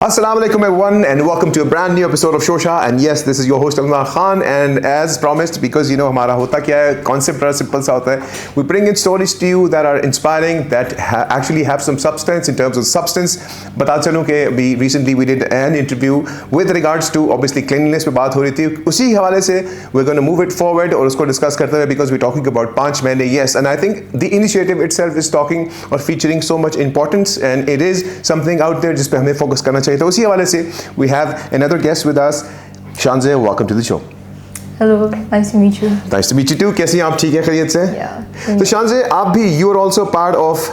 Assalamu alaikum everyone and welcome to a brand new episode of Shosha, and yes, this is your host Alman Khan, and as promised, because you know हमारा होता क्या है, concept बड़ा simple सा होता है, we bring in stories to you that are inspiring, that actually have some substance in terms of substance. बता चलूँ कि recently we did an interview with regards to obviously cleanliness पे बात हो रही थी, उसी हवाले से we're going to move it forward और उसको discuss करते हुए because we're talking about पांच महीने, yes, and I think the initiative itself is talking or featuring so much importance, and it is something out there जिस पे हमें focus करना चाहिए. तो उसी हवाले से we have another guest with us, Shanze. Welcome to the show. Hello, nice to meet you. Nice to meet you too. कैसी हैं आप? ठीक है, खैरियत से? Yeah. तो शांजे, आप भी you are also part of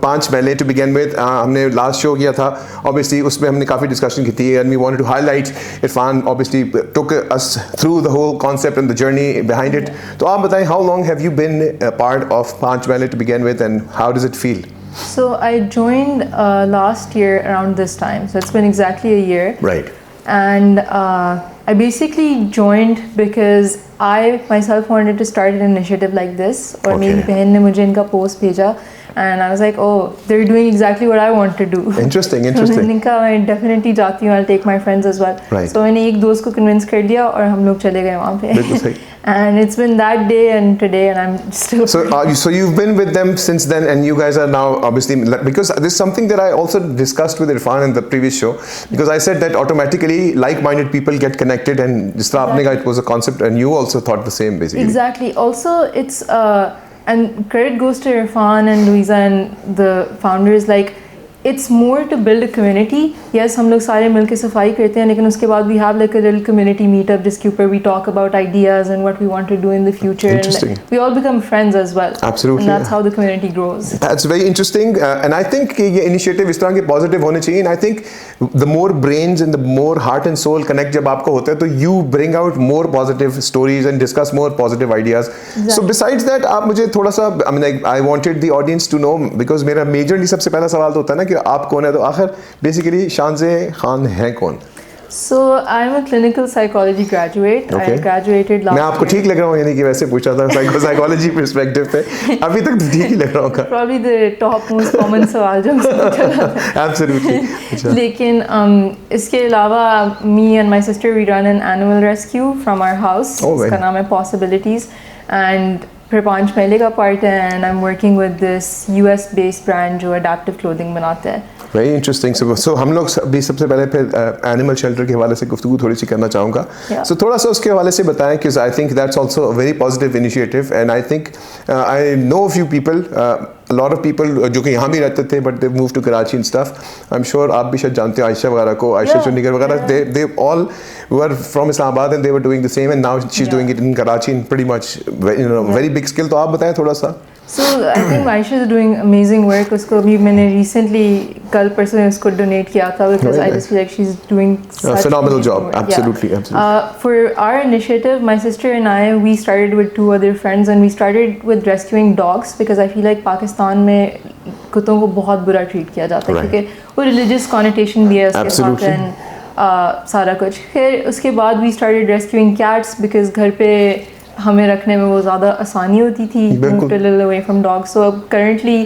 पांच महीने to begin with. हमने last show किया था, obviously उसमें हमने काफ़ी discussion की थी, and we wanted to highlight Irfan obviously took us through the whole concept and the journey behind it. तो आप बताएं, how long have you been a part of पांच महीने to begin with, and how does it feel? So I joined last year around this time, so it's been exactly a year. Right. And I basically joined because I myself wanted to start an initiative like this. और मेरी बहन ने मुझे इनका post भेजा, and I was like, oh, they're doing exactly what I want to do. Interesting. तो मैंने कहा मैं definitely जाती हूँ, I'll take my friends as well. Right. So मैंने एक दोस्त को convince कर दिया और हम लोग चले गए वहाँ पे. बिल्कुल सही. And it's been that day and today, and I'm still. So you've been with them since then, and you guys are now obviously, because this is something that I also discussed with Irfan in the previous show, because I said that automatically like-minded people get connected, and just exactly. It was a concept, and you also thought the same basically. Exactly. Also, it's and credit goes to Irfan and Louisa and the founders. Like, it's more to build a community. Yes, हम लोग सारे मिलके सफाई करते हैं, लेकिन उसके बाद we have like a little community meetup जिसके ऊपर we talk about ideas and what we want to do in the future. Interesting. And we all become friends as well. Absolutely. And that's how the community grows. That's very interesting, and I think कि ये initiative इस तरह के positive होने चाहिए. And I think the more brains and the more heart and soul connect जब आपको होता है, तो you bring out more positive stories and discuss more positive ideas. Exactly. So besides that, आप मुझे थोड़ा सा, I mean, I wanted the audience to know, because मेरा majorly सबसे पहला सवाल तो होता है ना कि आप कौन है, तो आखिर बेसिकली शांजे खान हैं कौन? So I'm a clinical psychology graduate. Okay. I graduated last year. मैं आपको ठीक लग रहा हूँ, यानी कि वैसे पूछा था psychology perspective पे, अभी तक तो ठीक ही लग रहा होगा. Probably the top most common सवाल जो मुझसे पूछा जाता है. Absolutely. लेकिन इसके अलावा me and my sister we run an animal rescue from our house. इसका नाम है Possibilities, and फिर पांच महीने का पार्ट है, and I'm working with this US based brand जो adaptive clothing बनाता है. Very interesting. So हम लोग भी सबसे पहले फिर एनिमल शेल्टर के हवाले से गुफ्तगू थोड़ी सी करना चाहूँगा. So थोड़ा सा उसके हवाले से बताएं, because I think that's also a very positive initiative, and I think I know a few people, a lot of people जो कि यहाँ भी रहते थे, but they moved to Karachi and stuff. I'm sure आप भी शायद जानते हो आयशा वगैरह को, आयशा चुन्नीगर वगैरह. They all were from Islamabad and they were doing the same, and now she's doing it in Karachi in pretty much very big scale. तो आप बताएं थोड़ा सा. So I think Aisha is doing amazing work. उसको भी मैंने recently कल परसों में उसको donate किया था, because I just feel like she's doing such a phenomenal job. work. Absolutely, yeah. absolutely. For our initiative, my sister and I, we started with two other friends, and we started with rescuing dogs, because I feel like Pakistan में कुत्तों को बहुत बुरा treat किया जाता है, क्योंकि वो religious connotation भी है उसके साथ, and सारा कुछ. फिर उसके बाद we started rescuing cats, because घर पे हमें रखने में वो ज़्यादा आसानी होती थी, moved a little away from dogs. So currently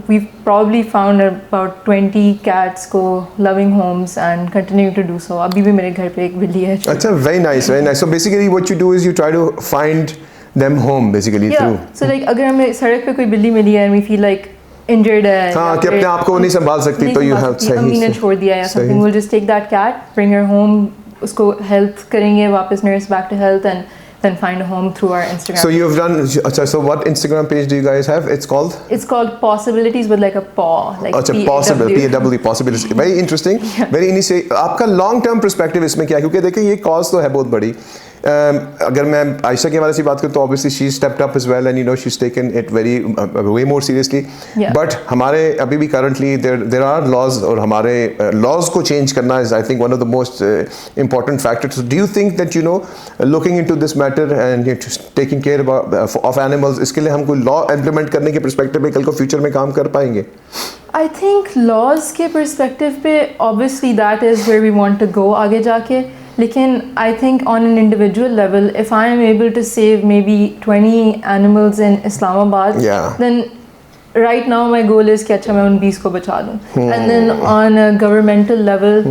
we've probably found about 20 cats को loving homes and continue to do so. अभी भी मेरे घर पे एक बिल्ली है. अच्छा, very nice, very nice. So basically what you do is you try to find them home basically through. So like अगर हमें सड़क पे कोई बिल्ली मिली है and we feel like injured है, हाँ, कि अपने आप को नहीं संभाल सकती, तो you have सही अम्मी ने छोड़ दिया या something, we'll just take that cat, bring her home, उसको health करेंगे, वापस nurse back to health, and then find a home through our Instagram. So you've done. So what Instagram page do you guys have? It's called. It's called Possibilities with like a paw, like possible, P-A-W, possibilities. Very interesting. Yeah. Very initial. आपका long term perspective इसमें क्या है? क्योंकि देखिए ये cause तो है बहुत बड़ी. अगर मैं आयशा के हवाले से बात करूँ, तो obviously she stepped up as well, and you know she's taken it very way more seriously. Yeah. But हमारे अभी भी currently there are laws, और हमारे laws को change करना is I think one of the most important factors. So do you think that looking into this matter and taking care of animals, इसके लिए हम कोई law implement करने के perspective में कल को future में काम कर पाएंगे? I think laws के perspective पे obviously that is where we want to go आगे जाके. लेकिन I think on an individual level, if I am able to save maybe 20 animals in Islamabad, then right now my goal is कि अच्छा मैं उन 20 को बचा दूँ, and then on a governmental level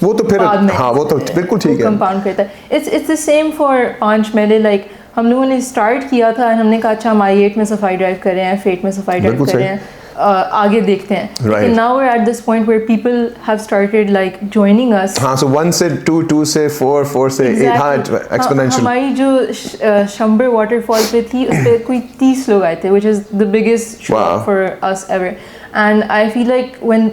वो तो फिर हाँ वो तो बिल्कुल ठीक है, कंपाउंड करता है. It's the same for पांच मेले. like हम लोगों ने स्टार्ट किया था and हमने कहा अच्छा हम I8 में सफाई ड्राइव कर रहे हैं, फेट में सफाई ड्राइव कर रहे हैं, आगे देखते हैं. लेकिन now we're at this point where people have started like joining us. हाँ, so 1 से 2, 2 से 4, 4 से 8, हाँ exponential. हमारी जो शंबर वाटरफॉल पे थी उस पे कोई 30 लोग आए थे, which is the biggest show for us ever. And I feel like when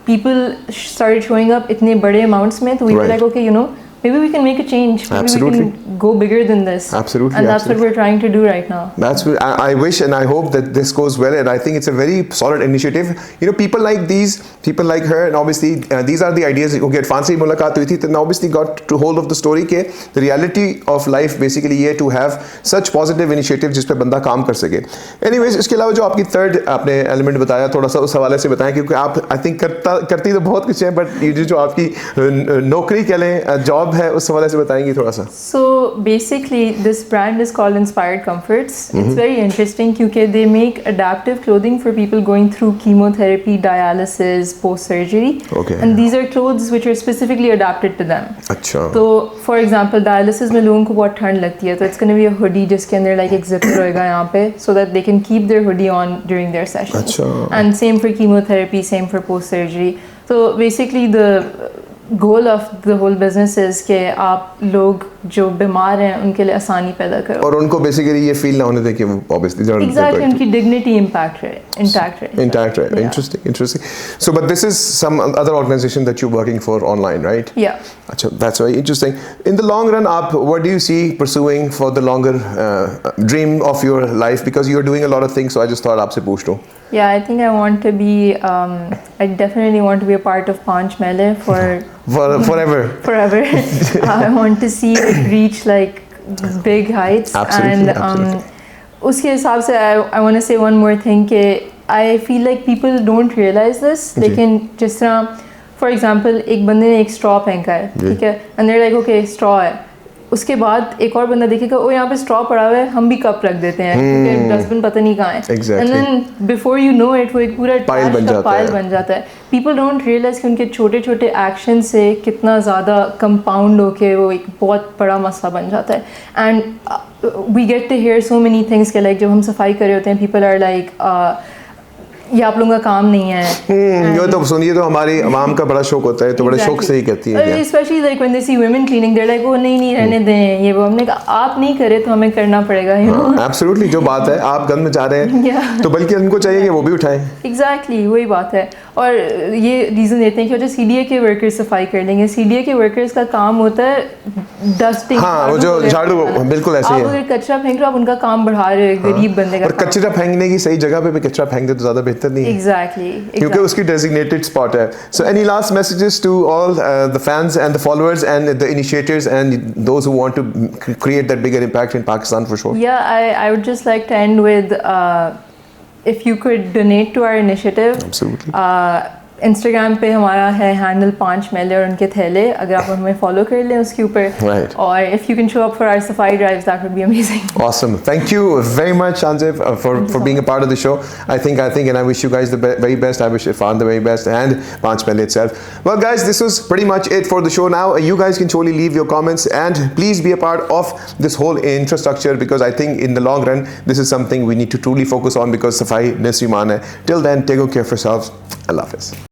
people started showing up इतने बड़े amounts में, तो we were like okay, you know, maybe we can make a change. Maybe Absolutely. we can go bigger than this. Absolutely. And that's what we're trying to do right now. That's what I wish and I hope that this goes well, and I think it's a very solid initiative. You know, people like these, people like her, and obviously these are the ideas. Okay, फान से मुलाकात हुई थी, then obviously got to hold of the story के the reality of life basically ये to have such positive initiatives जिस पे बंदा काम कर सके. Anyways, इसके अलावा जो आपकी third आपने element बताया, थोड़ा सा उस हवाले से बताएं, क्योंकि आप I think करती तो बहुत कुछ है, but ये जो आपकी नौकरी कह लें, जॉब है, उस हवाले से बताएंगी थोड़ा सा. So basically this brand is called Inspired Comforts. It's very interesting क्योंकि they make adaptive clothing for people going through chemotherapy, dialysis, post surgery. Okay. And these are clothes which are specifically adapted to them. अच्छा. तो for example dialysis में लोगों को बहुत ठंड लगती है, तो it's going to be a hoodie जिसके अंदर like एक zipper होएगा यहाँ पे, so that they can keep their hoodie on during their sessions. अच्छा. And same for chemotherapy, same for post surgery. So basically the goal of the whole business is कि आप लोग जो बीमार हैं उनके लिए आसानी पैदा करो और उनको बेसिकली ये फील ना होने दें कि वो obviously exactly उनकी dignity intact रहे. Intact, right? Yeah. Interesting. So, but this is some other organization that you're working for online, right? Yeah. Achha, that's very interesting. In the long run, what do you see pursuing for the longer dream of your life? Because you're doing a lot of things, so I just thought आपसे पूछ लूँ. Yeah, I think I want to be. I definitely want to be a part of Panch Mele forever. Forever. I want to see it reach like big heights. Absolutely. And उसके हिसाब से I want to say one more thing कि I feel like people don't realize this. लेकिन जिस तरह for example एक बंदे ने एक straw फेंका है, ठीक है, and they're like okay straw है. उसके बाद एक और बंदा देखेगा ओ यहाँ पे स्ट्रॉ पड़ा हुआ है, हम भी कप रख देते हैं क्योंकि डस्टबिन पता नहीं कहाँ है. Exactly. And then before you know it वो एक पूरा पाइल बन जाता है. People don't realize कि उनके छोटे छोटे एक्शन से कितना ज़्यादा कंपाउंड होके वो एक बहुत बड़ा मसला बन जाता है. And we get to hear so many things कि like जब हम सफाई कर रहे होते हैं people are like ये आप लोगों का काम नहीं है. ये तो सुनिए तो हमारी आवाम का बड़ा शौक होता है, तो बड़े शौक से ही कहती है. Especially like when they see women cleaning, they're like, oh नहीं रहने दें ये वो. हमने कहा आप नहीं करे तो हमें करना पड़ेगा. You know? Absolutely, जो बात है आप गंद में जा रहे हैं तो बल्कि उनको चाहिए कि वो भी उठाएं. Exactly, वही बात है. और ये रीज़न देते हैं कि अच्छा CDA के वर्कर्स सफाई कर लेंगे. CDA के वर्कर्स का काम होता है डस्टिंग. हाँ, वो जो झाड़ू बिल्कुल ऐसे ही है. आप अगर कचरा फेंक रहे हो आप उनका काम बढ़ा रहे हो, गरीब बंदे का. और कचरा फेंकने की सही जगह पे कचरा फेंक दे तो ज़्यादा बेहतर नहीं है. Exactly. क्योंकि उसकी designated spot है. So any last messages to all the fans and the followers and the initiators and those who want to create that bigger impact in Pakistan for sure? Yeah, I would just like to end with if you could donate to our initiative. Absolutely. Instagram पे हमारा है handle पांच मेले और उनके थैले, अगर आप हमें फॉलो कर लें उसके ऊपर. Right. और if you can show up for our safari drives, that would be amazing. Awesome. Thank you very much, Sanjeev, for being a part of the show. I think, and I wish you guys the very best. I wish Irfan the very best and Panch Mele itself. Well, guys, this was pretty much it for the show now. You guys can surely leave your comments and please be a part of this whole infrastructure because I think in the long run, this is something we need to truly focus on because Safai Nisriman hai. Till then, take good care of yourselves. Allah Hafiz.